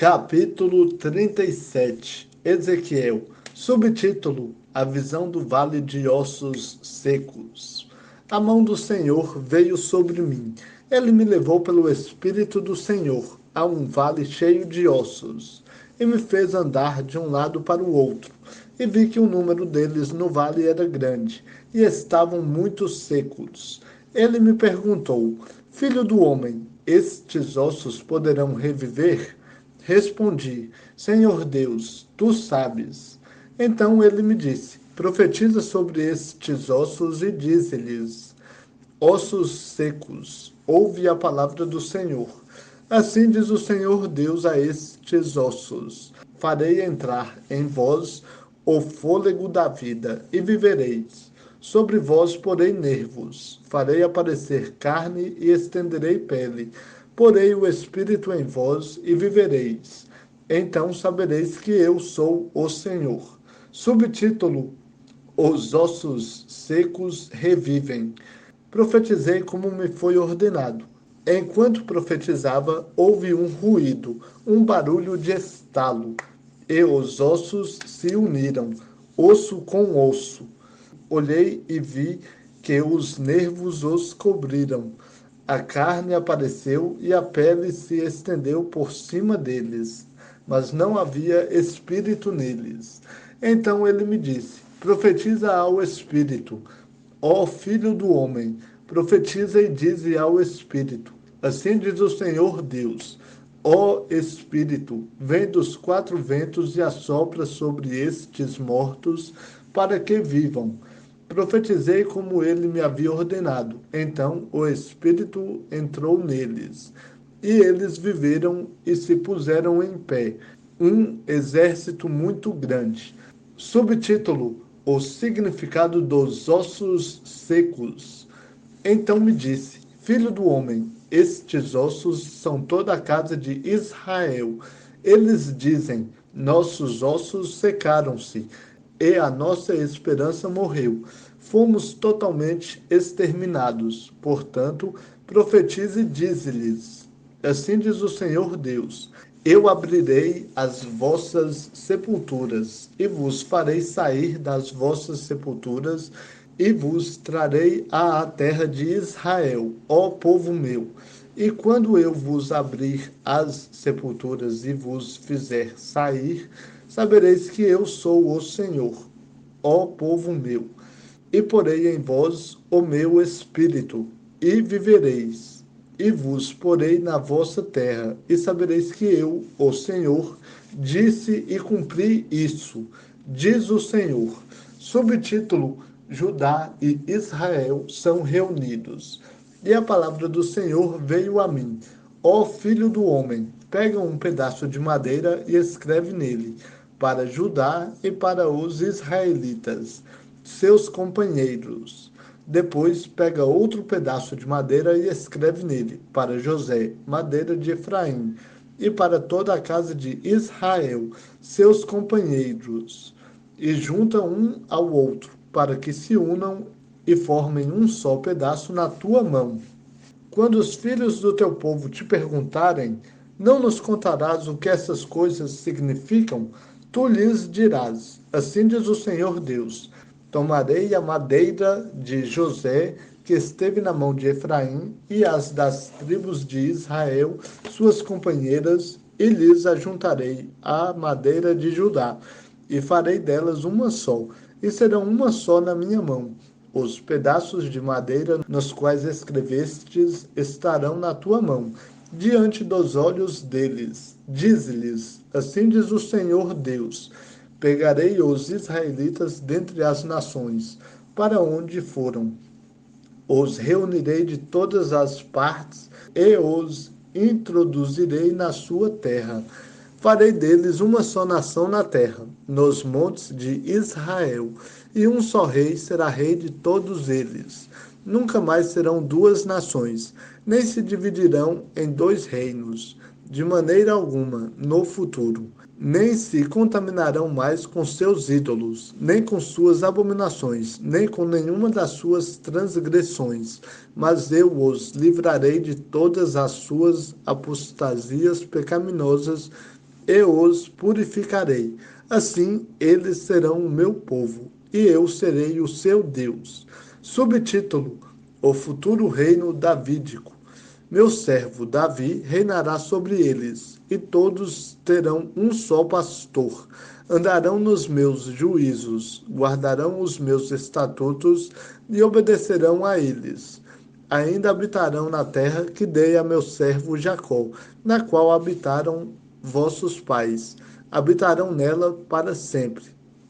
Capítulo 37. Ezequiel. Subtítulo: A visão do vale de ossos secos. A mão do Senhor veio sobre mim. Ele me levou pelo Espírito do Senhor a um vale cheio de ossos, e me fez andar de um lado para o outro. E vi que o número deles no vale era grande, e estavam muito secos. Ele me perguntou: Filho do homem, estes ossos poderão reviver? Respondi: Senhor Deus, tu sabes. Então ele me disse: Profetiza sobre estes ossos e dize-lhes: Ossos secos, ouve a palavra do Senhor. Assim diz o Senhor Deus a estes ossos: Farei entrar em vós o fôlego da vida, e vivereis. Sobre vós porei nervos, farei aparecer carne e estenderei pele. Porei o Espírito em vós, e vivereis. Então sabereis que eu sou o Senhor. Subtítulo: Os ossos secos revivem. Profetizei como me foi ordenado. Enquanto profetizava, houve um ruído, um barulho de estalo, e os ossos se uniram, osso com osso. Olhei e vi que os nervos os cobriram. A carne apareceu e a pele se estendeu por cima deles, mas não havia espírito neles. Então ele me disse: Profetiza ao Espírito, ó Filho do homem, profetiza e dize ao Espírito: Assim diz o Senhor Deus: Ó Espírito, vem dos quatro ventos e assopra sobre estes mortos, para que vivam. Profetizei como ele me havia ordenado. Então o Espírito entrou neles, e eles viveram e se puseram em pé, um exército muito grande. Subtítulo: O significado dos ossos secos. Então me disse: Filho do homem, estes ossos são toda a casa de Israel. Eles dizem: Nossos ossos secaram-se, e a nossa esperança morreu. Fomos totalmente exterminados. Portanto, profetize e dize-lhes: Assim diz o Senhor Deus: Eu abrirei as vossas sepulturas, e vos farei sair das vossas sepulturas, e vos trarei à terra de Israel, ó povo meu. E quando eu vos abrir as sepulturas e vos fizer sair, sabereis que eu sou o Senhor, ó povo meu. E porei em vós o meu espírito, e vivereis. E vos porei na vossa terra, e sabereis que eu, o Senhor, disse e cumpri isso, diz o Senhor. Subtítulo: Judá e Israel são reunidos. E a palavra do Senhor veio a mim: Ó filho do homem, pega um pedaço de madeira e escreve nele, para Judá e para os israelitas, seus companheiros. Depois pega outro pedaço de madeira e escreve nele, para José, madeira de Efraim, e para toda a casa de Israel, seus companheiros, e junta um ao outro, para que se unam e formem um só pedaço na tua mão. Quando os filhos do teu povo te perguntarem: Não nos contarás o que essas coisas significam? Tu lhes dirás: Assim diz o Senhor Deus: Tomarei a madeira de José, que esteve na mão de Efraim, e as das tribos de Israel, suas companheiras, e lhes ajuntarei a madeira de Judá, e farei delas uma só, e serão uma só na minha mão. Os pedaços de madeira nos quais escrevestes estarão na tua mão, diante dos olhos deles. Dize-lhes: Assim diz o Senhor Deus: Pegarei os israelitas dentre as nações, para onde foram. Os reunirei de todas as partes e os introduzirei na sua terra. Farei deles uma só nação na terra, nos montes de Israel, e um só rei será rei de todos eles. Nunca mais serão duas nações, nem se dividirão em dois reinos, de maneira alguma, no futuro. Nem se contaminarão mais com seus ídolos, nem com suas abominações, nem com nenhuma das suas transgressões, mas eu os livrarei de todas as suas apostasias pecaminosas e os purificarei. Assim eles serão o meu povo, e eu serei o seu Deus. Subtítulo: O futuro reino davídico. Meu servo Davi reinará sobre eles, e todos terão um só pastor. Andarão nos meus juízos, guardarão os meus estatutos e obedecerão a eles. Ainda habitarão na terra que dei a meu servo Jacó, na qual habitaram vossos pais. Habitarão nela para sempre.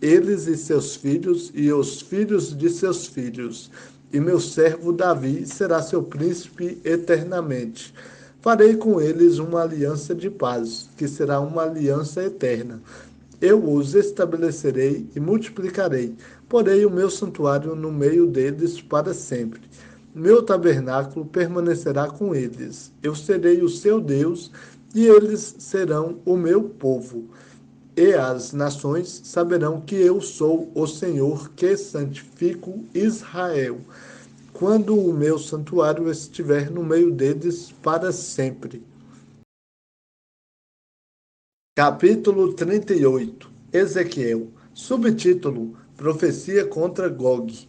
Eles e seus filhos e os filhos de seus filhos. E meu servo Davi será seu príncipe eternamente. Farei com eles uma aliança de paz, que será uma aliança eterna. Eu os estabelecerei e multiplicarei, porei o meu santuário no meio deles para sempre. Meu tabernáculo permanecerá com eles. Eu serei o seu Deus e eles serão o meu povo. E as nações saberão que eu sou o Senhor que santifico Israel, quando o meu santuário estiver no meio deles para sempre. Capítulo 38. Ezequiel. Subtítulo: Profecia contra Gog.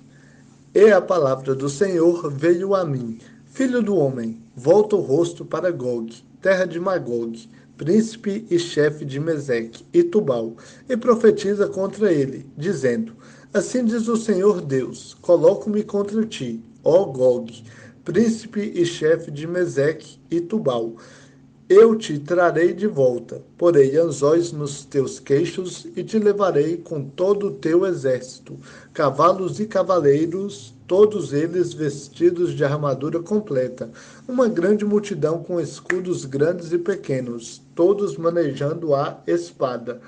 E a palavra do Senhor veio a mim: Filho do homem, volta o rosto para Gog, terra de Magog, príncipe e chefe de Meseque e Tubal, e profetiza contra ele, dizendo: Assim diz o Senhor Deus: Coloco-me contra ti, ó Gog, príncipe e chefe de Meseque e Tubal. Eu te trarei de volta, porei anzóis nos teus queixos e te levarei com todo o teu exército, cavalos e cavaleiros, todos eles vestidos de armadura completa, uma grande multidão com escudos grandes e pequenos, todos manejando a espada.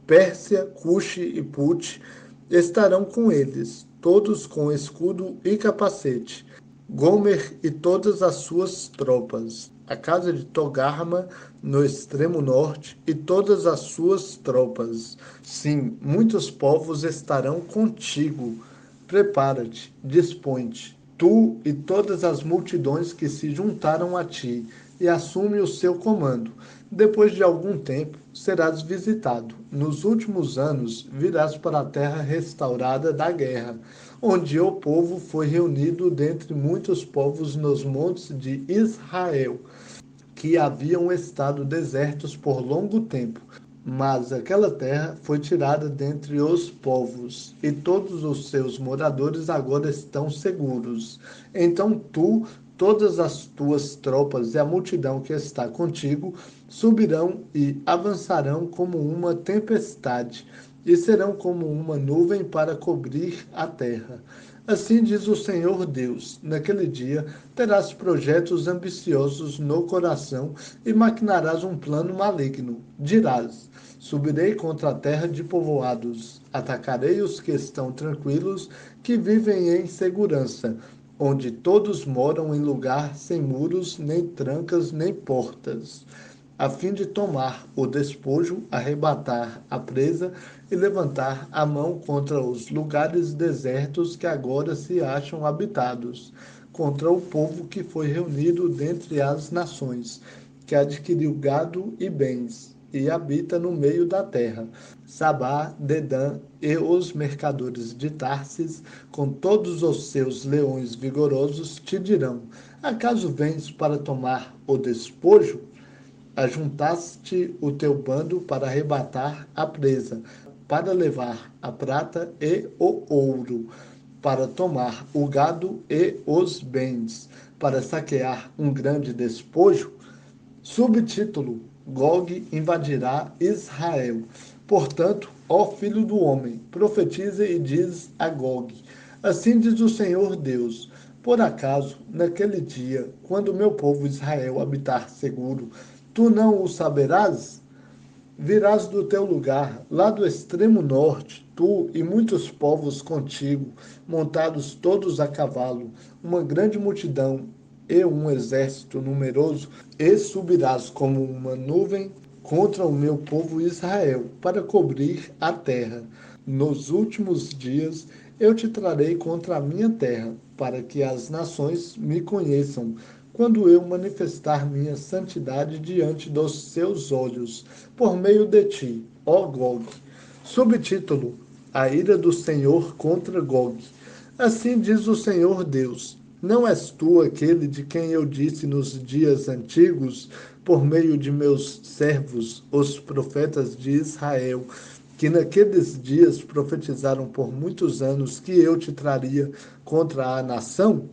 Pérsia, Cuxe e Put estarão com eles, todos com escudo e capacete. Gomer e todas as suas tropas, a casa de Togarma no extremo norte e todas as suas tropas. Sim, muitos povos estarão contigo. Prepara-te, dispõe-te, tu e todas as multidões que se juntaram a ti, e assume o seu comando. Depois de algum tempo, serás visitado. Nos últimos anos, virás para a terra restaurada da guerra, onde o povo foi reunido dentre muitos povos nos montes de Israel, que haviam estado desertos por longo tempo. Mas aquela terra foi tirada dentre os povos, e todos os seus moradores agora estão seguros. Então tu, todas as tuas tropas e a multidão que está contigo subirão e avançarão como uma tempestade, e serão como uma nuvem para cobrir a terra. Assim diz o Senhor Deus: naquele dia terás projetos ambiciosos no coração e maquinarás um plano maligno. Dirás: subirei contra a terra de povoados, atacarei os que estão tranquilos, que vivem em segurança, onde todos moram em lugar sem muros, nem trancas, nem portas, a fim de tomar o despojo, arrebatar a presa e levantar a mão contra os lugares desertos que agora se acham habitados, contra o povo que foi reunido dentre as nações, que adquiriu gado e bens, e habita no meio da terra. Sabá, Dedã e os mercadores de Tarsis, com todos os seus leões vigorosos, te dirão: acaso vens para tomar o despojo? Ajuntaste o teu bando para arrebatar a presa, para levar a prata e o ouro, para tomar o gado e os bens, para saquear um grande despojo? Subtítulo: Gog invadirá Israel. Portanto, ó filho do homem, profetiza e diz a Gog: assim diz o Senhor Deus: por acaso, naquele dia, quando o meu povo Israel habitar seguro, tu não o saberás? Virás do teu lugar, lá do extremo norte, tu e muitos povos contigo, montados todos a cavalo, uma grande multidão e um exército numeroso, e subirás como uma nuvem contra o meu povo Israel, para cobrir a terra. Nos últimos dias eu te trarei contra a minha terra, para que as nações me conheçam, quando eu manifestar minha santidade diante dos seus olhos, por meio de ti, ó Gog. Subtítulo: A ira do Senhor contra Gog. Assim diz o Senhor Deus: Não és tu aquele de quem eu disse nos dias antigos, por meio de meus servos, os profetas de Israel, que naqueles dias profetizaram por muitos anos que eu te traria contra a nação?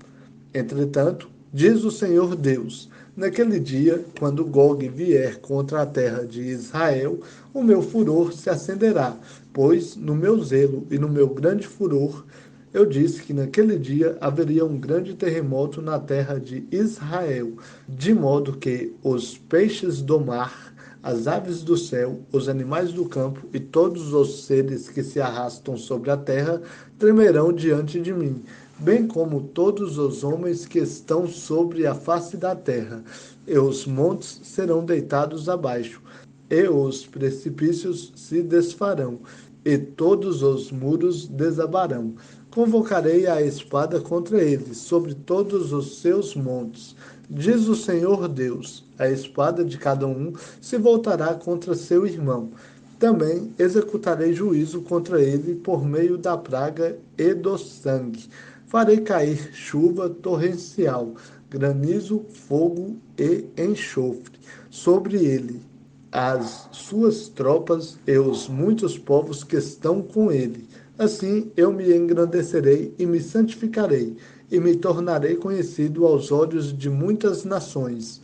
Entretanto, diz o Senhor Deus: naquele dia, quando Gog vier contra a terra de Israel, o meu furor se acenderá, pois no meu zelo e no meu grande furor eu disse que naquele dia haveria um grande terremoto na terra de Israel, de modo que os peixes do mar, as aves do céu, os animais do campo e todos os seres que se arrastam sobre a terra tremerão diante de mim, bem como todos os homens que estão sobre a face da terra. E os montes serão deitados abaixo, e os precipícios se desfarão, e todos os muros desabarão. Convocarei a espada contra eles, sobre todos os seus montes. Diz o Senhor Deus: a espada de cada um se voltará contra seu irmão. Também executarei juízo contra ele por meio da praga e do sangue. Farei cair chuva torrencial, granizo, fogo e enxofre sobre ele, as suas tropas e os muitos povos que estão com ele. Assim eu me engrandecerei e me santificarei, e me tornarei conhecido aos olhos de muitas nações,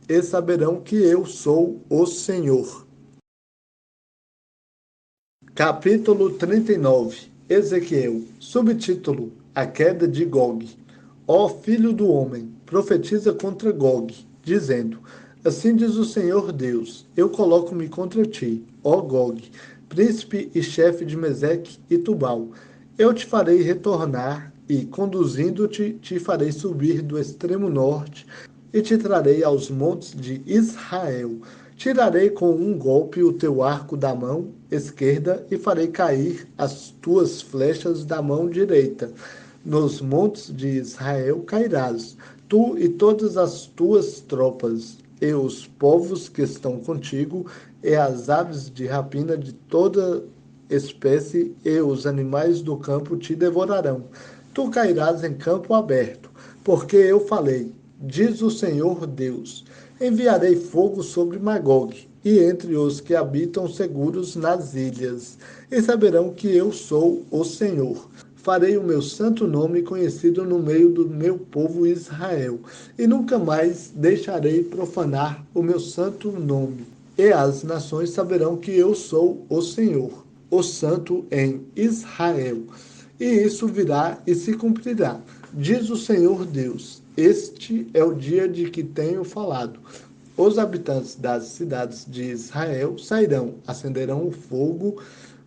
e saberão que eu sou o Senhor. Capítulo 39. Ezequiel. Subtítulo: A queda de Gog. Ó filho do homem, profetiza contra Gog, dizendo: Assim diz o Senhor Deus: Eu coloco-me contra ti, ó Gog, príncipe e chefe de Meseque e Tubal. Eu te farei retornar e, conduzindo-te, te farei subir do extremo norte e te trarei aos montes de Israel. Tirarei com um golpe o teu arco da mão esquerda e farei cair as tuas flechas da mão direita. Nos montes de Israel cairás, tu e todas as tuas tropas, e os povos que estão contigo, e as aves de rapina de toda espécie, e os animais do campo te devorarão. Tu cairás em campo aberto, porque eu falei, diz o Senhor Deus: enviarei fogo sobre Magog, e entre os que habitam seguros nas ilhas, e saberão que eu sou o Senhor. Farei o meu santo nome conhecido no meio do meu povo Israel, e nunca mais deixarei profanar o meu santo nome. E as nações saberão que eu sou o Senhor, o Santo em Israel. E isso virá e se cumprirá, diz o Senhor Deus. Este é o dia de que tenho falado. Os habitantes das cidades de Israel sairão, acenderão o fogo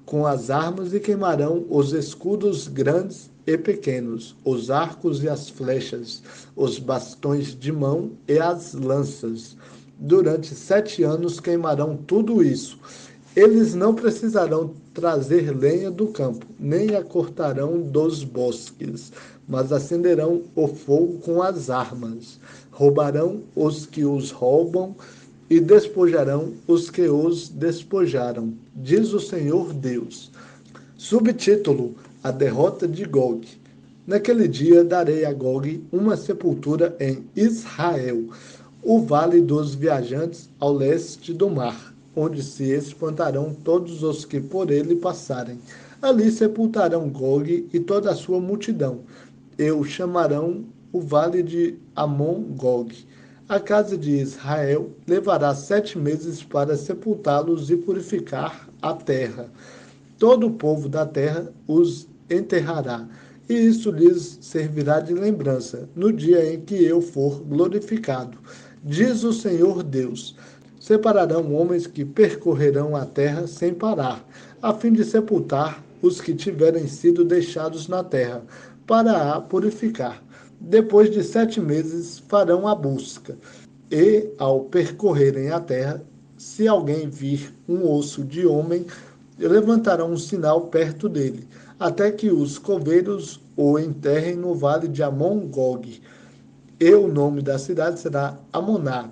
com as armas e queimarão os escudos grandes e pequenos, os arcos e as flechas, os bastões de mão e as lanças. Durante 7 anos queimarão tudo isso. Eles não precisarão trazer lenha do campo, nem a cortarão dos bosques, mas acenderão o fogo com as armas. Roubarão os que os roubam e despojarão os que os despojaram, diz o Senhor Deus. Subtítulo: A derrota de Gog. Naquele dia darei a Gog uma sepultura em Israel, o vale dos viajantes ao leste do mar, onde se espantarão todos os que por ele passarem. Ali sepultarão Gog e toda a sua multidão, e o chamarão o vale de Amon-Gog. A casa de Israel levará 7 meses para sepultá-los e purificar a terra. Todo o povo da terra os enterrará, e isso lhes servirá de lembrança no dia em que eu for glorificado. Diz o Senhor Deus: separarão homens que percorrerão a terra sem parar, a fim de sepultar os que tiverem sido deixados na terra, para a purificar. Depois de 7 meses farão a busca, e, ao percorrerem a terra, se alguém vir um osso de homem, levantarão um sinal perto dele, até que os coveiros o enterrem no vale de Amon-Gog. e o nome da cidade será Amoná.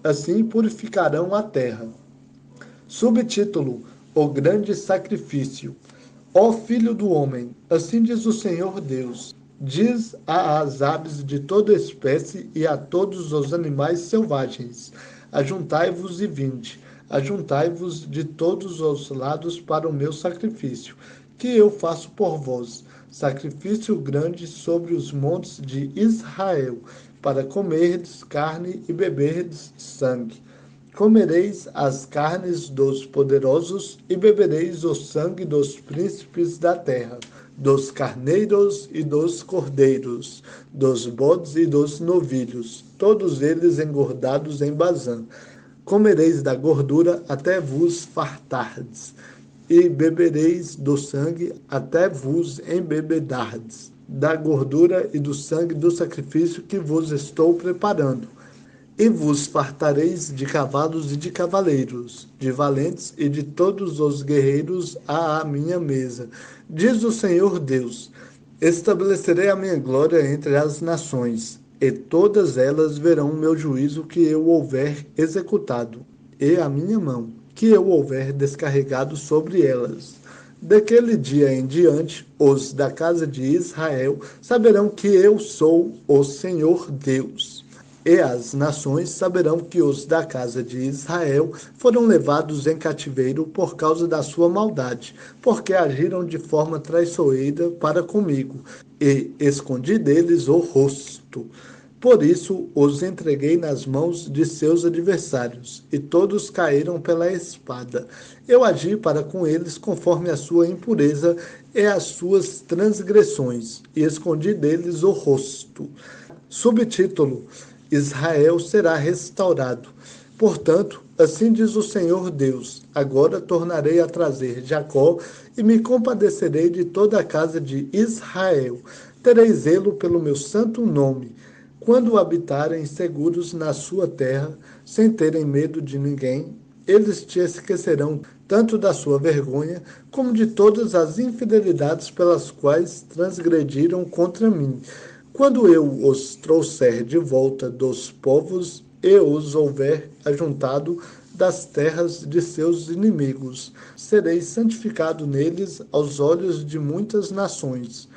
Assim purificarão a terra. Subtítulo: O grande sacrifício. Ó filho do homem, assim diz o Senhor Deus: diz às aves de toda espécie e a todos os animais selvagens: ajuntai-vos e vinde, ajuntai-vos de todos os lados para o meu sacrifício, que eu faço por vós, sacrifício grande sobre os montes de Israel, para comerdes carne e beberdes sangue. Comereis as carnes dos poderosos e bebereis o sangue dos príncipes da terra, dos carneiros e dos cordeiros, dos bodes e dos novilhos, todos eles engordados em Bazã. Comereis da gordura até vos fartardes, e bebereis do sangue até vos embebedardes, da gordura e do sangue do sacrifício que vos estou preparando. E vos fartareis de cavalos e de cavaleiros, de valentes e de todos os guerreiros à minha mesa. Diz o Senhor Deus: estabelecerei a minha glória entre as nações, e todas elas verão o meu juízo que eu houver executado, e a minha mão, que eu houver descarregado sobre elas. Daquele dia em diante, os da casa de Israel saberão que eu sou o Senhor Deus. E as nações saberão que os da casa de Israel foram levados em cativeiro por causa da sua maldade, porque agiram de forma traiçoeira para comigo, e escondi deles o rosto. Por isso os entreguei nas mãos de seus adversários, e todos caíram pela espada. Eu agi para com eles conforme a sua impureza e as suas transgressões, e escondi deles o rosto. Subtítulo: Israel será restaurado. Portanto, assim diz o Senhor Deus: agora tornarei a trazer Jacó e me compadecerei de toda a casa de Israel. Terei zelo pelo meu santo nome, quando habitarem seguros na sua terra, sem terem medo de ninguém. Eles te esquecerão tanto da sua vergonha, como de todas as infidelidades pelas quais transgrediram contra mim. Quando eu os trouxer de volta dos povos e os houver ajuntado das terras de seus inimigos, serei santificado neles aos olhos de muitas nações.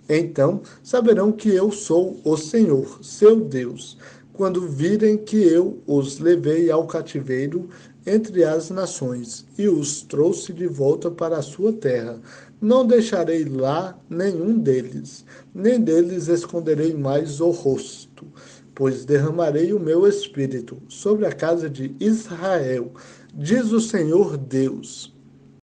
Então saberão que eu sou o Senhor, seu Deus, quando virem que eu os levei ao cativeiro entre as nações e os trouxe de volta para a sua terra. Não deixarei lá nenhum deles, nem deles esconderei mais o rosto, pois derramarei o meu espírito sobre a casa de Israel, diz o Senhor Deus.